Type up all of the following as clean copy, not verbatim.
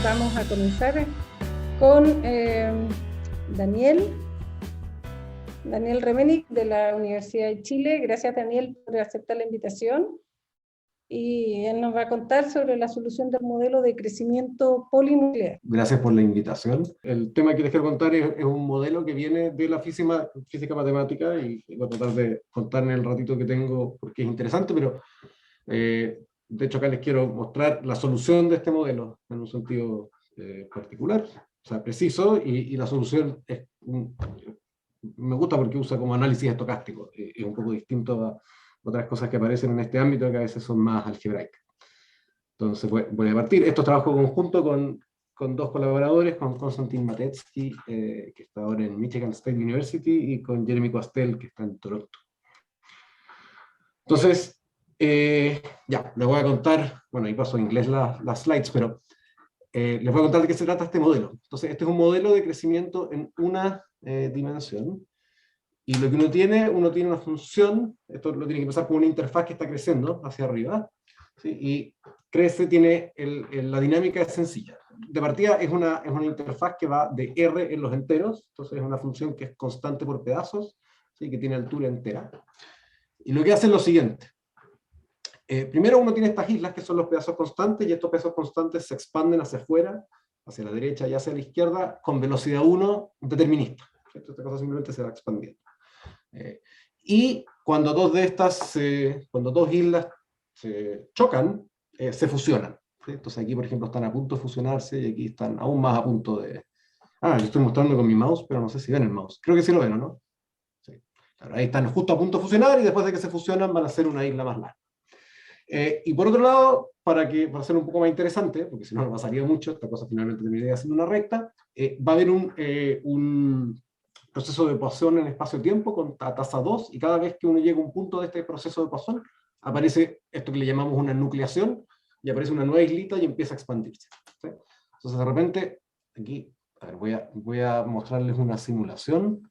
vamos a comenzar con Daniel Remenick de la Universidad de Chile. Gracias, Daniel, por aceptar la invitación. Y él nos va a contar sobre la solución del modelo de crecimiento polinuclear. Gracias por la invitación. El tema que les quiero contar es un modelo que viene de la física matemática, y voy a tratar de contar en el ratito que tengo porque es interesante, pero de hecho acá les quiero mostrar la solución de este modelo en un sentido particular, o sea, preciso, y la solución me gusta porque usa como análisis estocástico, es un poco distinto a otras cosas que aparecen en este ámbito que a veces son más algebraicas. Entonces voy a partir. Esto es trabajo conjunto con dos colaboradores, con Konstantin Matetsky, que está ahora en Michigan State University, y con Jeremy Coastel, que está en Toronto. Entonces, ya, les voy a contar, bueno, ahí paso en inglés las slides, pero les voy a contar de qué se trata este modelo. Entonces, este es un modelo de crecimiento en una dimensión, y lo que uno tiene una función, esto lo tiene que pensar como una interfaz que está creciendo hacia arriba, ¿sí? Y crece, tiene la dinámica es sencilla. De partida es una interfaz que va de R en los enteros, entonces es una función que es constante por pedazos, ¿sí? Que tiene altura entera. Y lo que hace es lo siguiente. Primero uno tiene estas islas que son los pedazos constantes, y estos pedazos constantes se expanden hacia afuera, hacia la derecha y hacia la izquierda, con velocidad 1 determinista. Esta cosa simplemente se va expandiendo. Y cuando dos islas se chocan, se fusionan, ¿sí? Entonces aquí, por ejemplo, están a punto de fusionarse, y aquí están aún más a punto de... yo estoy mostrando con mi mouse, pero no sé si ven el mouse. Creo que sí lo ven, ¿o no? Sí. Claro, ahí están justo a punto de fusionar, y después de que se fusionan van a ser una isla más larga. Y por otro lado, para ser un poco más interesante, porque si no no pasaría mucho, esta cosa finalmente terminaría siendo una recta, va a haber un proceso de Poisson en espacio-tiempo con tasa 2, y cada vez que uno llega a un punto de este proceso de Poisson, aparece esto que le llamamos una nucleación, y aparece una nueva islita y empieza a expandirse, ¿sí? Entonces de repente, aquí, a ver, voy a mostrarles una simulación,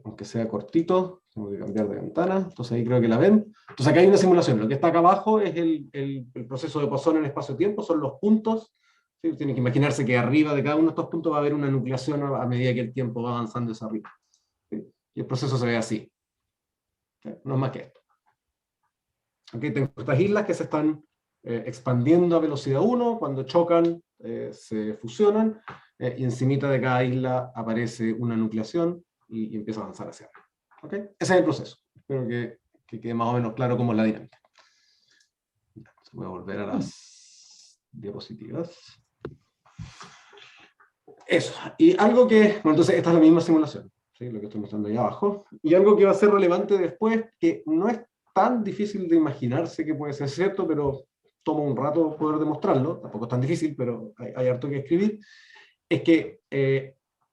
aunque sea cortito, tengo que cambiar de ventana, entonces ahí creo que la ven. Entonces acá hay una simulación, lo que está acá abajo es el proceso de Poisson en espacio-tiempo, son los puntos. ¿Sí? Tienen que imaginarse que arriba de cada uno de estos puntos va a haber una nucleación a medida que el tiempo va avanzando hacia arriba. ¿Sí? Y el proceso se ve así. ¿Sí? No es más que esto. Aquí tengo estas islas que se están expandiendo a velocidad 1, cuando chocan se fusionan, y encimita de cada isla aparece una nucleación y empieza a avanzar hacia arriba. ¿Okay? Ese es el proceso. Espero que quede más o menos claro cómo es la dinámica. Voy a volver a las diapositivas. Eso. Y algo que... Bueno, entonces esta es la misma simulación, ¿sí? Lo que estoy mostrando ahí abajo. Y algo que va a ser relevante después, que no es tan difícil de imaginarse que puede ser cierto, pero toma un rato poder demostrarlo, tampoco es tan difícil, pero hay harto que escribir, es que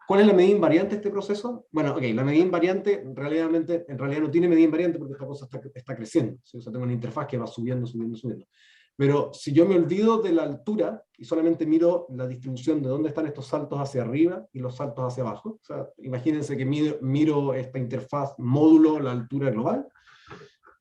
¿cuál es la medida invariante de este proceso? Bueno, la medida invariante en realidad no tiene medida invariante porque esta cosa está creciendo, ¿sí? O sea, tengo una interfaz que va subiendo. Pero si yo me olvido de la altura y solamente miro la distribución de dónde están estos saltos hacia arriba y los saltos hacia abajo, o sea, imagínense que miro esta interfaz módulo la altura global,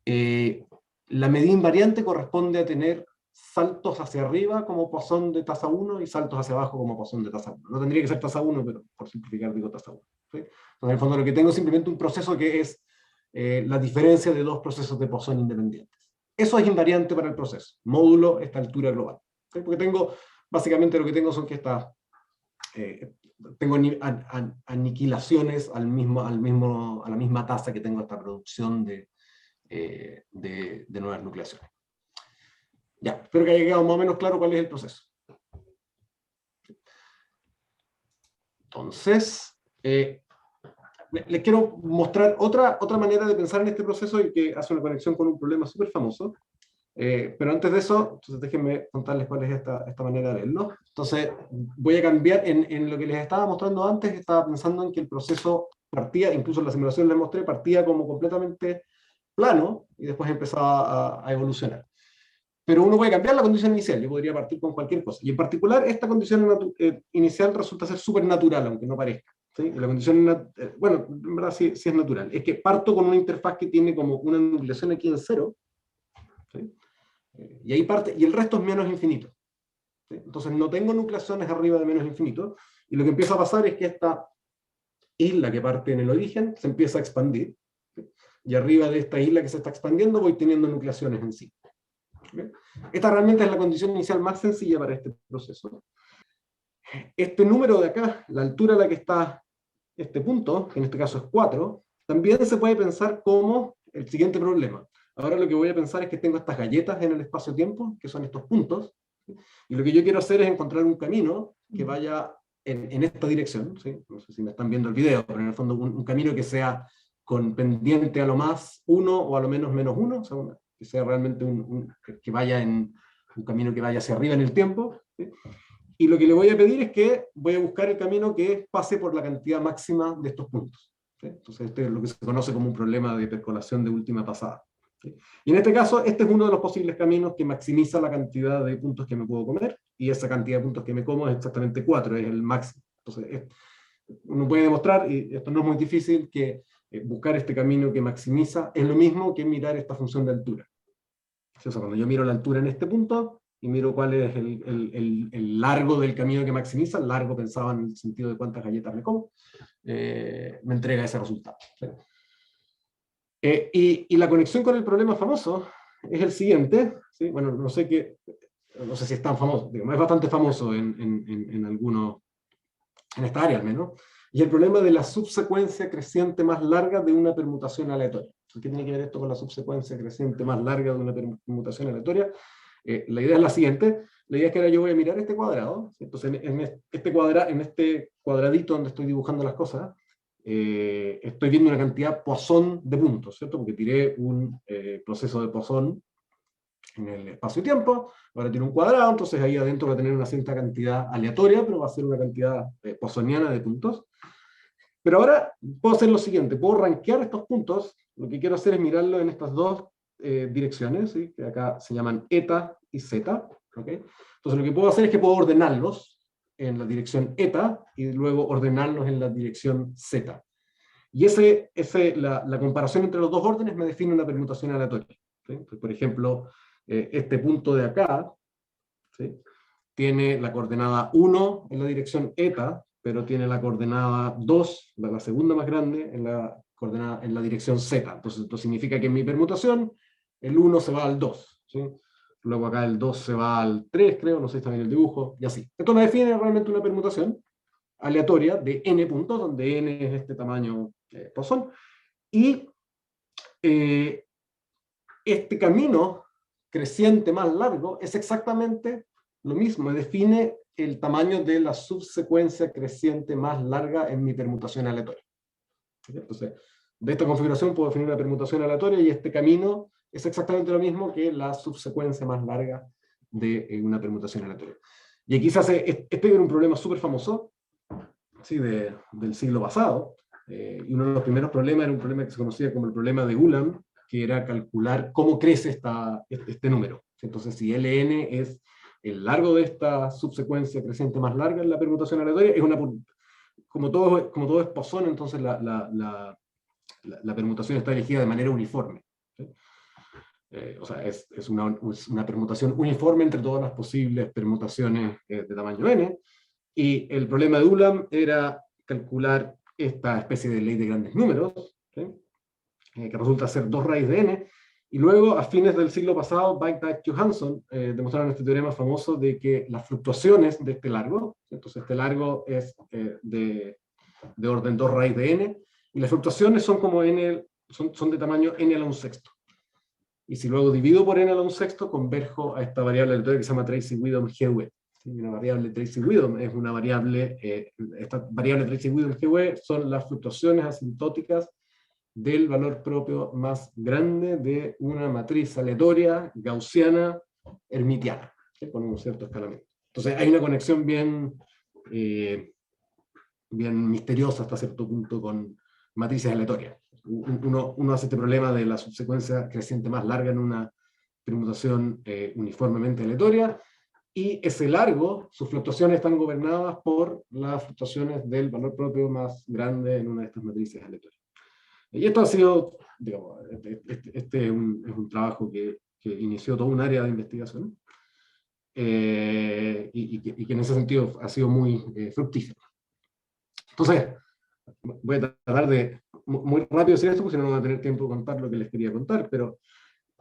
la medida invariante corresponde a tener saltos hacia arriba como Poisson de tasa 1 y saltos hacia abajo como Poisson de tasa 1. No tendría que ser tasa 1, pero por simplificar digo tasa 1. ¿Sí? Entonces, en el fondo lo que tengo es simplemente un proceso que es la diferencia de dos procesos de Poisson independientes. Eso es invariante para el proceso, módulo esta altura global. ¿Sí? Porque básicamente lo que tengo son que tengo aniquilaciones a la misma tasa que tengo esta producción de nuevas nucleaciones. Ya, espero que haya quedado más o menos claro cuál es el proceso. Entonces, les quiero mostrar otra manera de pensar en este proceso y que hace una conexión con un problema súper famoso. Pero antes de eso, entonces déjenme contarles cuál es esta manera de verlo. Entonces, voy a cambiar en lo que les estaba mostrando antes. Estaba pensando en que el proceso partía, incluso en la simulación les mostré, partía como completamente plano y después empezaba a evolucionar. Pero uno puede cambiar la condición inicial, yo podría partir con cualquier cosa. Y en particular, esta condición inicial resulta ser súper natural, aunque no parezca. ¿Sí? La condición, bueno, en verdad sí es natural. Es que parto con una interfaz que tiene como una nucleación aquí en 0, ¿sí? Y ahí parte, y el resto es menos infinito. ¿sí? Entonces no tengo nucleaciones arriba de menos infinito, y lo que empieza a pasar es que esta isla que parte en el origen se empieza a expandir, ¿sí? Y arriba de esta isla que se está expandiendo voy teniendo nucleaciones en sí. ¿Sí? Esta realmente es la condición inicial más sencilla para este proceso. Este número de acá, la altura a la que está este punto, que en este caso es 4, también se puede pensar como el siguiente problema. Ahora lo que voy a pensar es que tengo estas galletas en el espacio-tiempo, que son estos puntos, ¿sí? Y lo que yo quiero hacer es encontrar un camino que vaya en esta dirección, ¿sí? No sé si me están viendo el video, pero en el fondo un camino que sea con pendiente a lo más 1 o a lo menos menos 1, o sea, que sea realmente que vaya en un camino que vaya hacia arriba en el tiempo, ¿sí? Y lo que le voy a pedir es que voy a buscar el camino que pase por la cantidad máxima de estos puntos, ¿sí? Entonces este es lo que se conoce como un problema de percolación de última pasada, ¿sí? Y en este caso, este es uno de los posibles caminos que maximiza la cantidad de puntos que me puedo comer, y esa cantidad de puntos que me como es exactamente 4, es el máximo. Entonces, uno puede demostrar, y esto no es muy difícil, que buscar este camino que maximiza es lo mismo que mirar esta función de altura. O sea, cuando yo miro la altura en este punto, y miro cuál es el largo del camino que maximiza, el largo pensaba en el sentido de cuántas galletas me como, me entrega ese resultado, ¿sí? Y la conexión con el problema famoso es el siguiente, ¿sí? Bueno, no sé si es tan famoso, digamos, es bastante famoso en algunos, en esta área al menos, y el problema de la subsecuencia creciente más larga de una permutación aleatoria. ¿Qué tiene que ver esto con la subsecuencia creciente más larga de una permutación aleatoria? La idea es la siguiente. La idea es que ahora yo voy a mirar este cuadrado, ¿sí? Entonces en este cuadradito donde estoy dibujando las cosas, estoy viendo una cantidad Poisson de puntos, ¿cierto? Porque tiré un proceso de Poisson en el espacio-tiempo, ahora tiene un cuadrado, entonces ahí adentro va a tener una cierta cantidad aleatoria, pero va a ser una cantidad poissoniana de puntos. Pero ahora puedo hacer lo siguiente, puedo rankear estos puntos, lo que quiero hacer es mirarlo en estas dos direcciones, ¿sí? Que acá se llaman eta y zeta, ¿okay? Entonces lo que puedo hacer es que puedo ordenarlos en la dirección eta y luego ordenarlos en la dirección zeta. Y la comparación entre los dos órdenes me define una permutación aleatoria, ¿sí? Entonces, por ejemplo, este punto de acá, ¿sí? Tiene la coordenada 1 en la dirección eta, pero tiene la coordenada 2, la segunda más grande, en la dirección z. Entonces esto significa que en mi permutación el 1 se va al 2, ¿sí? Luego acá el 2 se va al 3, creo, no sé si está bien el dibujo, y así. Esto me define realmente una permutación aleatoria de n puntos, donde n es este tamaño Poisson, y este camino creciente más largo es exactamente lo mismo, define el tamaño de la subsecuencia creciente más larga en mi permutación aleatoria. Entonces, de esta configuración puedo definir una permutación aleatoria y este camino es exactamente lo mismo que la subsecuencia más larga de una permutación aleatoria. Y aquí se hace, este era un problema súper famoso, ¿sí? Del siglo pasado, y uno de los primeros problemas era un problema que se conocía como el problema de Ulam, que era calcular cómo crece este número. Entonces, si Ln es el largo de esta subsecuencia creciente más larga en la permutación aleatoria, como todo es Poisson, entonces la permutación está elegida de manera uniforme, ¿sí? O sea, es una permutación uniforme entre todas las posibles permutaciones de tamaño n, y el problema de Ulam era calcular esta especie de ley de grandes números, ¿sí? Que resulta ser 2 raíz de n, y luego a fines del siglo pasado, Bagdad y Johansson demostraron este teorema famoso de que las fluctuaciones de este largo, entonces este largo es de orden 2 raíz de n, y las fluctuaciones son como son de tamaño n a la 1/6. Y si luego divido por n a la 1/6, converjo a esta variable aleatoria que se llama Tracy-Widom GW. Una variable Tracy-Widom es una variable, esta variable Tracy-Widom GW son las fluctuaciones asintóticas del valor propio más grande de una matriz aleatoria gaussiana hermitiana, ¿sí? Con un cierto escalamiento. Entonces hay una conexión bien misteriosa hasta cierto punto con matrices aleatorias. Uno hace este problema de la subsecuencia creciente más larga en una permutación uniformemente aleatoria, y ese largo, sus fluctuaciones están gobernadas por las fluctuaciones del valor propio más grande en una de estas matrices aleatorias. Y esto ha sido, digamos, es un trabajo que inició todo un área de investigación. y que en ese sentido ha sido muy fructífero. Entonces, voy a tratar de muy rápido decir esto, porque si no, no voy a tener tiempo de contar lo que les quería contar, pero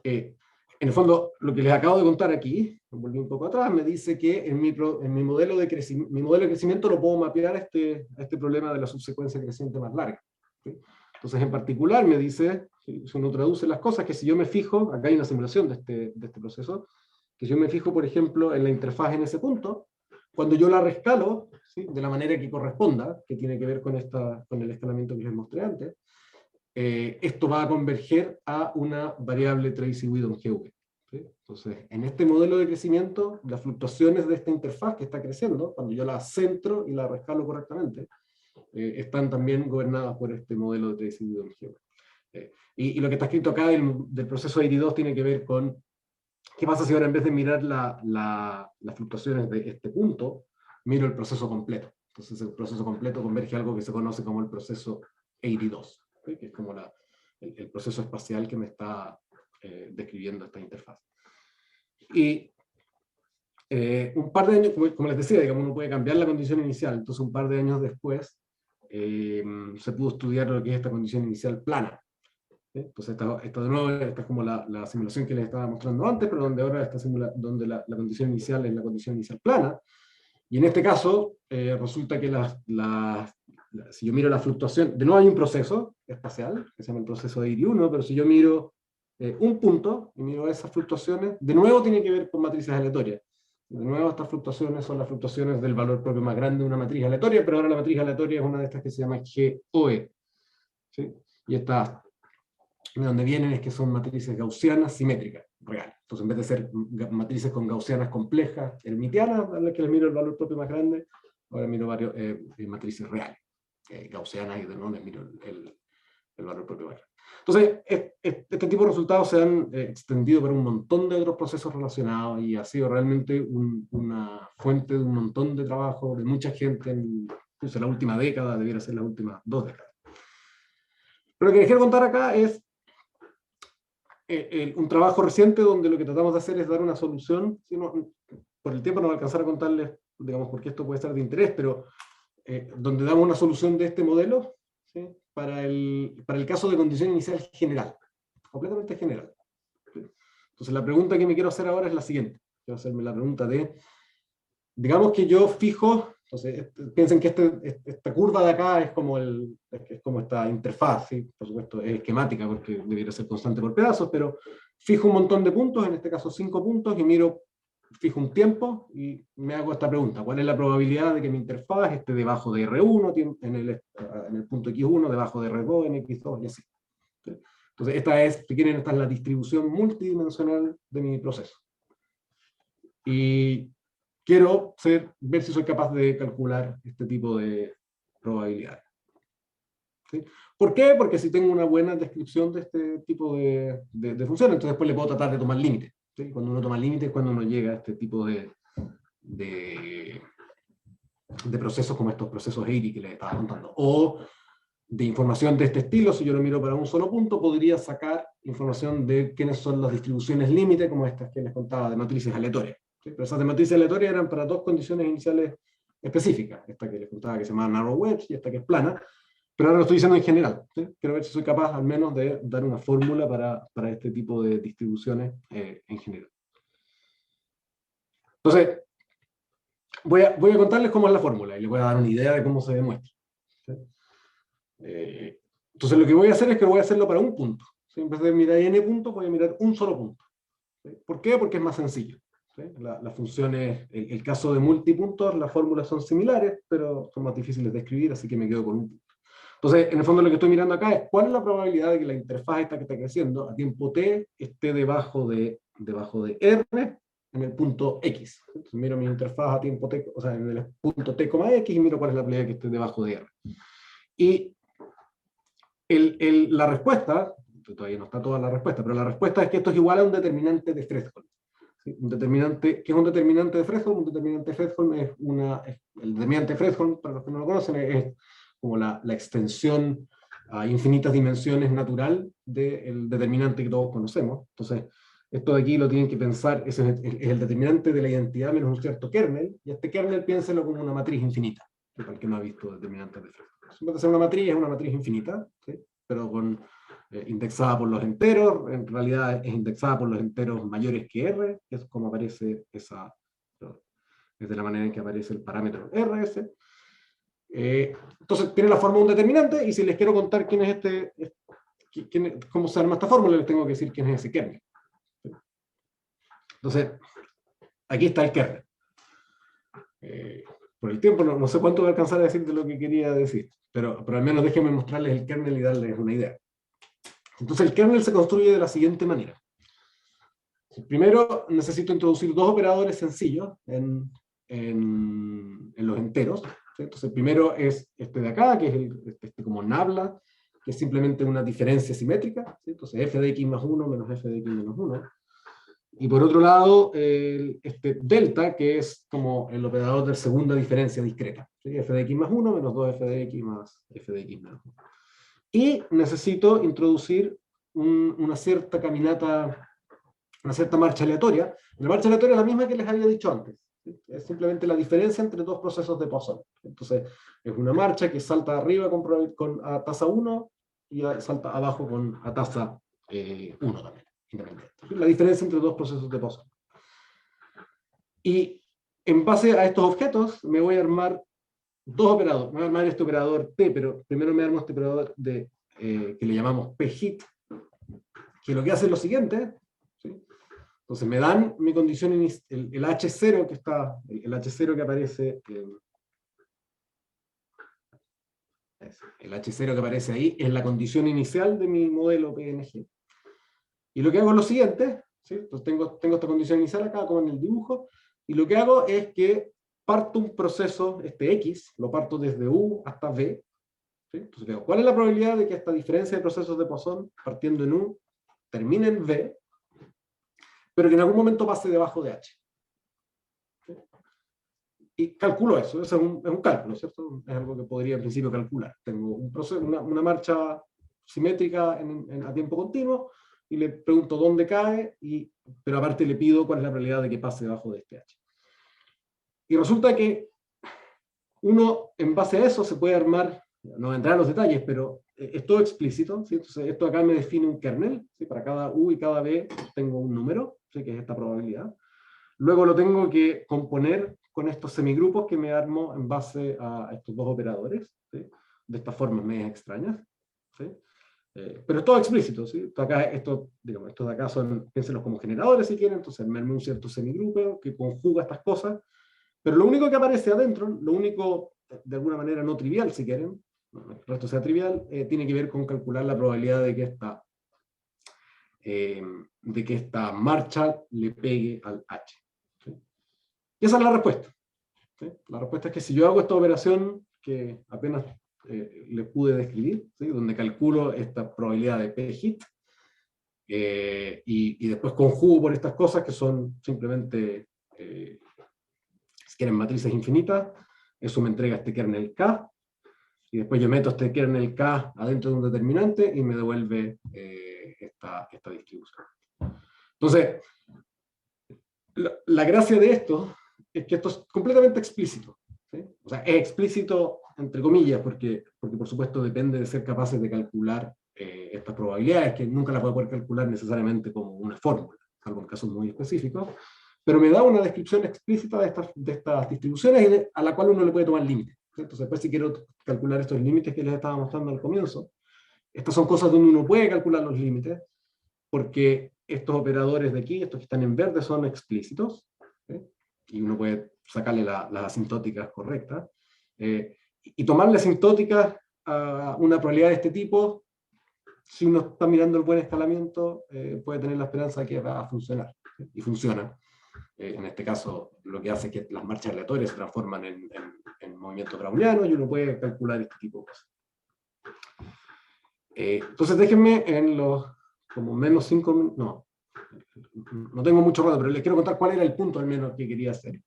en el fondo, lo que les acabo de contar aquí, volví un poco atrás, me dice que en mi modelo de crecimiento lo puedo mapear a este problema de la subsecuencia creciente más larga. ¿Sí? Entonces, en particular, me dice, si uno traduce las cosas, que si yo me fijo, acá hay una simulación de este proceso, que si yo me fijo, por ejemplo, en la interfaz en ese punto, cuando yo la rescalo, ¿sí?, de la manera que corresponda, que tiene que ver con el escalamiento que les mostré antes, esto va a converger a una variable Tracy Widom GV. ¿Sí? Entonces, en este modelo de crecimiento, las fluctuaciones de esta interfaz que está creciendo, cuando yo la centro y la rescalo correctamente, están también gobernadas por este modelo de Tracy Widom GV. Y lo que está escrito acá del proceso 82 tiene que ver con qué pasa si ahora en vez de mirar las fluctuaciones de este punto, miro el proceso completo. Entonces el proceso completo converge a algo que se conoce como el proceso 82, ¿sí?, que es como el proceso espacial que me está describiendo esta interfaz. Y un par de años, como les decía, digamos, uno puede cambiar la condición inicial, entonces un par de años después se pudo estudiar lo que es esta condición inicial plana. ¿Sí? Entonces esta de nuevo, esta es como la simulación que les estaba mostrando antes, pero donde ahora donde la condición inicial es la condición inicial plana. Y en este caso, resulta que si yo miro la fluctuación, de nuevo hay un proceso espacial, que se llama el proceso de IRI1, pero si yo miro un punto, y miro esas fluctuaciones, de nuevo tiene que ver con matrices aleatorias. De nuevo estas fluctuaciones son las fluctuaciones del valor propio más grande de una matriz aleatoria, pero ahora la matriz aleatoria es una de estas que se llama GOE. ¿Sí? Y estas, de donde vienen es que son matrices gaussianas simétricas, reales. Entonces, en vez de ser matrices con gaussianas complejas, hermitianas, a las que les miro el valor propio más grande, ahora miro varios matrices reales, gaussianas, y de nuevo les miro el valor propio más grande. Entonces, este tipo de resultados se han extendido por un montón de otros procesos relacionados y ha sido realmente una fuente de un montón de trabajo de mucha gente incluso en la última década, debiera ser las últimas 2 décadas. Pero lo que les quiero contar acá es un trabajo reciente donde lo que tratamos de hacer es dar una solución. Si no, por el tiempo no voy a alcanzar a contarles, digamos, por qué esto puede ser de interés, pero donde damos una solución de este modelo, ¿sí?, para el caso de condición inicial general, completamente general. ¿Sí? Entonces la pregunta que me quiero hacer ahora es la siguiente. Quiero hacerme la pregunta digamos que yo fijo, entonces piensen que esta curva de acá es como esta interfaz, ¿sí? Por supuesto es esquemática porque debería ser constante por pedazos, pero fijo un montón de puntos, en este caso 5 puntos, y fijo un tiempo y me hago esta pregunta: ¿cuál es la probabilidad de que mi interfaz esté debajo de R1 en el punto X1, debajo de R2 en X2 y así? ¿Sí? Entonces si quieren, esta es la distribución multidimensional de mi proceso. Y quiero ver si soy capaz de calcular este tipo de probabilidades. ¿Sí? ¿Por qué? Porque si tengo una buena descripción de este tipo de funciones, entonces después le puedo tratar de tomar límites. ¿Sí? Cuando uno toma límites es cuando uno llega a este tipo de procesos como estos procesos EIRI que les estaba contando. O de información de este estilo, si yo lo miro para un solo punto, podría sacar información de quiénes son las distribuciones límite, como estas que les contaba, de matrices aleatorias. ¿Sí? Pero esas de matrices aleatorias eran para 2 condiciones iniciales específicas, esta que les contaba que se llama narrow wedge y esta que es plana, pero ahora lo estoy diciendo en general. ¿Sí? Quiero ver si soy capaz al menos de dar una fórmula para este tipo de distribuciones en general. Entonces, voy a contarles cómo es la fórmula y les voy a dar una idea de cómo se demuestra. ¿Sí? Entonces lo que voy a hacer es que voy a hacerlo para un punto. ¿Sí? En vez de mirar n puntos, voy a mirar un solo punto. ¿Sí? ¿Por qué? Porque es más sencillo. ¿Sí? Las funciones, el caso de multipuntos, las fórmulas son similares, pero son más difíciles de escribir, así que me quedo con un punto. Entonces, en el fondo lo que estoy mirando acá es cuál es la probabilidad de que la interfaz esta que está creciendo a tiempo t esté debajo de r en el punto x. Entonces miro mi interfaz a tiempo t, o sea, en el punto t, x, y miro cuál es la probabilidad de que esté debajo de r. Y la respuesta, todavía no está toda la respuesta, pero la respuesta es que esto es igual a un determinante de Fredholm. ¿Sí? Un determinante, ¿qué es un determinante de Fredholm? Un determinante de Fredholm el determinante de Fredholm, para los que no lo conocen, es como la extensión a infinitas dimensiones natural del determinante que todos conocemos. Entonces, Esto de aquí lo tienen que pensar, ese es el determinante de la identidad menos un cierto kernel, y este kernel piénselo como una matriz infinita, para el que no ha visto determinantes de Fresnel. En vez de ser una matriz, es una matriz infinita, ¿sí? Pero indexada por los enteros, en realidad es indexada por los enteros mayores que R, que es como aparece esa, es de la manera en que aparece el parámetro RS. Entonces tiene la forma de un determinante, y si les quiero contar quién es cómo se arma esta fórmula, les tengo que decir quién es ese kernel. Entonces, aquí está el kernel. Por el tiempo no sé cuánto voy a alcanzar a decir de lo que quería decir, pero al menos déjenme mostrarles el kernel y darles una idea. Entonces el kernel se construye de la siguiente manera. Primero necesito introducir dos operadores sencillos en los enteros, ¿sí? Entonces el primero es este de acá, que es este como nabla, que es simplemente una diferencia simétrica, ¿sí? Entonces f de x más 1 menos f de x menos 1. Y por otro lado, este delta, que es como el operador de segunda diferencia discreta, ¿sí? F de x más 1 menos 2f de x más f de x menos 1. Y necesito introducir una cierta caminata, una cierta marcha aleatoria. La marcha aleatoria es la misma que les había dicho antes, ¿sí? Es simplemente la diferencia entre dos procesos de Poisson. Entonces, es una marcha que salta arriba a tasa 1 y salta abajo a tasa 1 también. La diferencia entre dos procesos de Poisson. Y en base a estos objetos me voy a armar dos operadores. Me voy a armar este operador P, pero primero me armo este operador que le llamamos P-hit, que lo que hace es lo siguiente, ¿sí? Entonces me dan mi condición inicial, el H0 que está, el H0 que aparece, el H0 que aparece ahí es la condición inicial de mi modelo PNG. Y lo que hago es lo siguiente, ¿sí? Entonces tengo esta condición inicial acá, como en el dibujo, y lo que hago es que parto un proceso, este X, lo parto desde U hasta V, ¿sí? Entonces veo, ¿cuál es la probabilidad de que esta diferencia de procesos de Poisson, partiendo en U, termine en V, pero que en algún momento pase debajo de H? ¿Sí? Y calculo eso, es un cálculo, ¿cierto? Es algo que podría en principio calcular. Tengo un proceso, una marcha simétrica a tiempo continuo, y le pregunto dónde cae, pero aparte le pido cuál es la probabilidad de que pase debajo de este H. Y resulta que uno, en base a eso, se puede armar, no voy a entrar en los detalles, pero es todo explícito, ¿sí? Entonces esto acá me define un kernel, ¿sí? Para cada U y cada V tengo un número, ¿sí? Que es esta probabilidad. Luego lo tengo que componer con estos semigrupos que me armo en base a estos dos operadores, ¿sí? De estas formas medias extrañas, ¿sí? Pero es todo explícito, ¿sí? Estos de acá son, piénsenlos como generadores si quieren, entonces me armé un cierto semigrupo que conjuga estas cosas, pero lo único que aparece adentro, lo único de alguna manera no trivial si quieren, el resto sea trivial, tiene que ver con calcular la probabilidad de que esta marcha le pegue al H, ¿sí? Y esa es la respuesta, ¿sí? La respuesta es que si yo hago esta operación que apenas les pude describir, ¿sí? Donde calculo esta probabilidad de P-hit, y después conjugo por estas cosas que son simplemente, si quieren, matrices infinitas, eso me entrega este kernel K, y después yo meto este kernel K adentro de un determinante y me devuelve esta distribución. Entonces, la gracia de esto es que esto es completamente explícito, ¿sí? O sea, es explícito entre comillas, porque por supuesto depende de ser capaces de calcular estas probabilidades, que nunca las voy a poder calcular necesariamente como una fórmula, salvo en casos muy específicos, pero me da una descripción explícita de estas distribuciones a la cual uno le puede tomar límites. Entonces, después si quiero calcular estos límites que les estaba mostrando al comienzo, estas son cosas donde uno puede calcular los límites, porque estos operadores de aquí, estos que están en verde, son explícitos, ¿sí? Y uno puede sacarle las asintóticas correctas, y tomarle asintóticas a una probabilidad de este tipo, si uno está mirando el buen escalamiento, puede tener la esperanza de que va a funcionar, ¿sí? Y funciona. En este caso, lo que hace es que las marchas aleatorias se transforman en movimientos brownianos, y uno puede calcular este tipo de cosas. Entonces déjenme en los como menos 5 minutos, no tengo mucho rato, pero les quiero contar cuál era el punto al menos que quería hacer.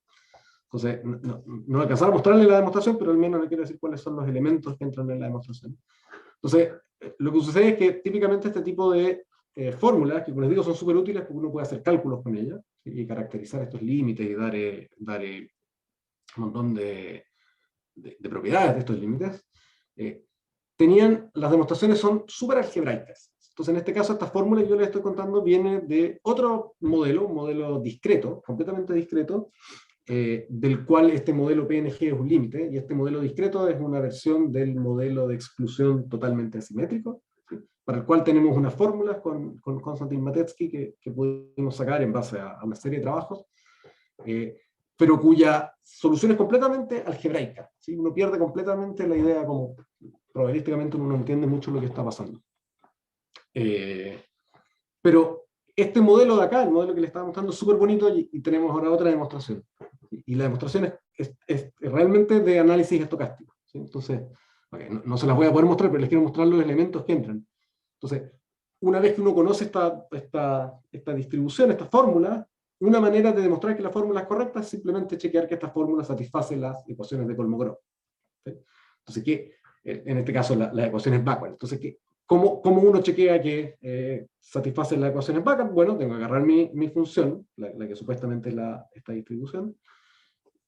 Entonces, no alcanzar a mostrarles la demostración, pero al menos les quiero decir cuáles son los elementos que entran en la demostración. Entonces, lo que sucede es que típicamente este tipo de fórmulas que, como les digo, son súper útiles porque uno puede hacer cálculos con ellas, ¿sí? Y caracterizar estos límites y dar un montón de propiedades de estos límites. Las demostraciones son súper algebraicas. Entonces, en este caso, esta fórmula que yo les estoy contando viene de otro modelo, un modelo discreto, completamente discreto, del cual este modelo PNG es un límite, y este modelo discreto es una versión del modelo de exclusión totalmente asimétrico, ¿sí? Para el cual tenemos unas fórmulas con Konstantin Matetsky que pudimos sacar en base a una serie de trabajos, pero cuya solución es completamente algebraica, ¿sí? Uno pierde completamente la idea, como probabilísticamente uno no entiende mucho lo que está pasando. Pero este modelo de acá, el modelo que le estaba mostrando, es súper bonito, y tenemos ahora otra demostración. Y la demostración es realmente de análisis estocástico, ¿sí? Entonces, okay, no se las voy a poder mostrar, pero les quiero mostrar los elementos que entran. Entonces, una vez que uno conoce esta distribución, esta fórmula, una manera de demostrar que la fórmula es correcta es simplemente chequear que esta fórmula satisface las ecuaciones de Kolmogorov, ¿sí? Entonces, en este caso, las ecuaciones backward. Entonces, ¿cómo uno chequea que satisface las ecuaciones backward? Bueno, tengo que agarrar mi función, la que supuestamente es esta distribución,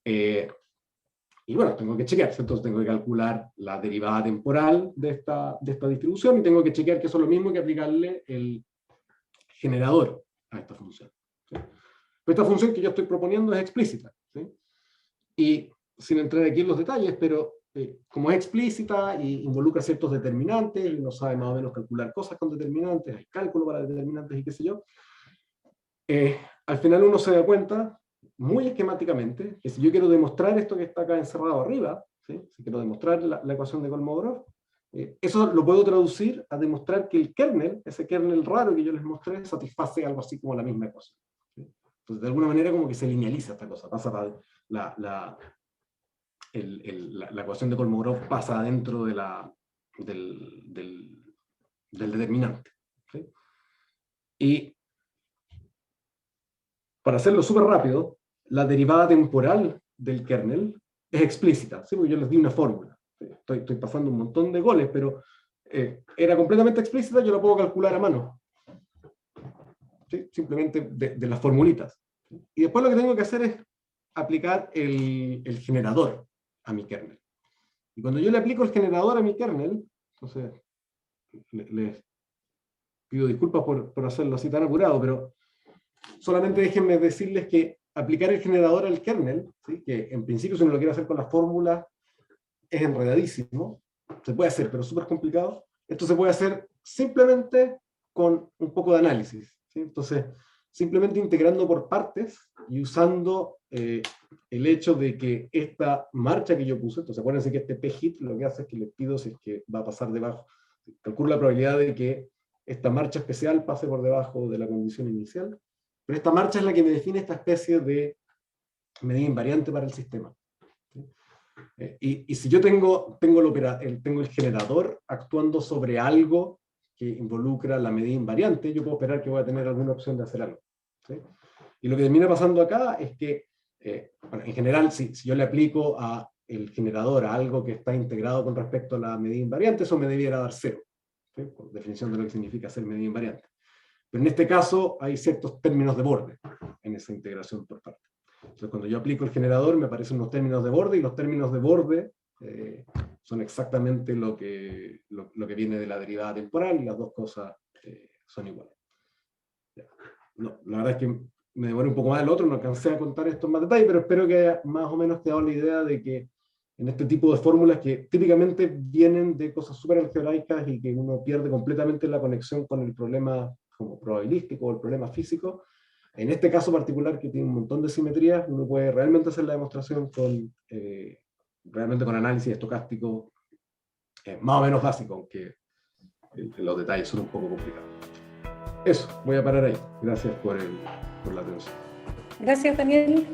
y bueno, tengo que chequear, entonces tengo que calcular la derivada temporal de esta distribución, y tengo que chequear que eso es lo mismo que aplicarle el generador a esta función, ¿sí? Pero esta función que yo estoy proponiendo es explícita, ¿sí? Y sin entrar aquí en los detalles, pero como es explícita y involucra ciertos determinantes, y uno sabe más o menos calcular cosas con determinantes, hay cálculo para determinantes y qué sé yo, al final uno se da cuenta, muy esquemáticamente, que si yo quiero demostrar esto que está acá encerrado arriba, ¿sí? Si quiero demostrar la ecuación de Kolmogorov, eso lo puedo traducir a demostrar que el kernel, ese kernel raro que yo les mostré, satisface algo así como la misma ecuación, ¿sí? Entonces, de alguna manera, como que se linealiza esta cosa, pasa para la ecuación de Kolmogorov pasa dentro de del determinante, ¿sí? Y para hacerlo súper rápido, la derivada temporal del kernel es explícita, ¿sí? Porque yo les di una fórmula. ¿Sí? Estoy pasando un montón de goles, pero era completamente explícita, yo la puedo calcular a mano, ¿sí? Simplemente de las formulitas. Y después lo que tengo que hacer es aplicar el generador a mi kernel. Y cuando yo le aplico el generador a mi kernel, entonces les pido disculpas por hacerlo así tan apurado, pero solamente déjenme decirles que aplicar el generador al kernel, ¿sí? Que en principio, si uno lo quiere hacer con la fórmula, es enredadísimo. Se puede hacer, pero es súper complicado. Esto se puede hacer simplemente con un poco de análisis, ¿sí? Entonces, simplemente integrando por partes y usando el hecho de que esta marcha que yo puse, entonces acuérdense que este p-hit lo que hace es que les pido si es que va a pasar debajo. Calculo la probabilidad de que esta marcha especial pase por debajo de la condición inicial, pero esta marcha es la que me define esta especie de medida invariante para el sistema. ¿Sí? Y si yo tengo el generador actuando sobre algo que involucra la medida invariante, yo puedo esperar que voy a tener alguna opción de hacer algo, ¿sí? Y lo que termina pasando acá es que, bueno, en general, si yo le aplico a el generador a algo que está integrado con respecto a la medida invariante, eso me debiera dar 0, ¿sí? Por definición de lo que significa ser medida invariante. Pero en este caso hay ciertos términos de borde en esa integración por parte. Entonces, cuando yo aplico el generador, me aparecen unos términos de borde, y los términos de borde son exactamente lo que viene de la derivada temporal, y las dos cosas son iguales. No, la verdad es que me demoré un poco más del otro, no alcancé a contar esto en más detalle, pero espero que haya más o menos quedado la idea de que en este tipo de fórmulas que típicamente vienen de cosas súper algebraicas y que uno pierde completamente la conexión con el problema como probabilístico o el problema físico, en este caso particular que tiene un montón de simetrías, uno puede realmente hacer la demostración realmente con análisis estocástico más o menos básico, aunque los detalles son un poco complicados. Eso, voy a parar ahí. Gracias por la atención. Gracias, Daniel.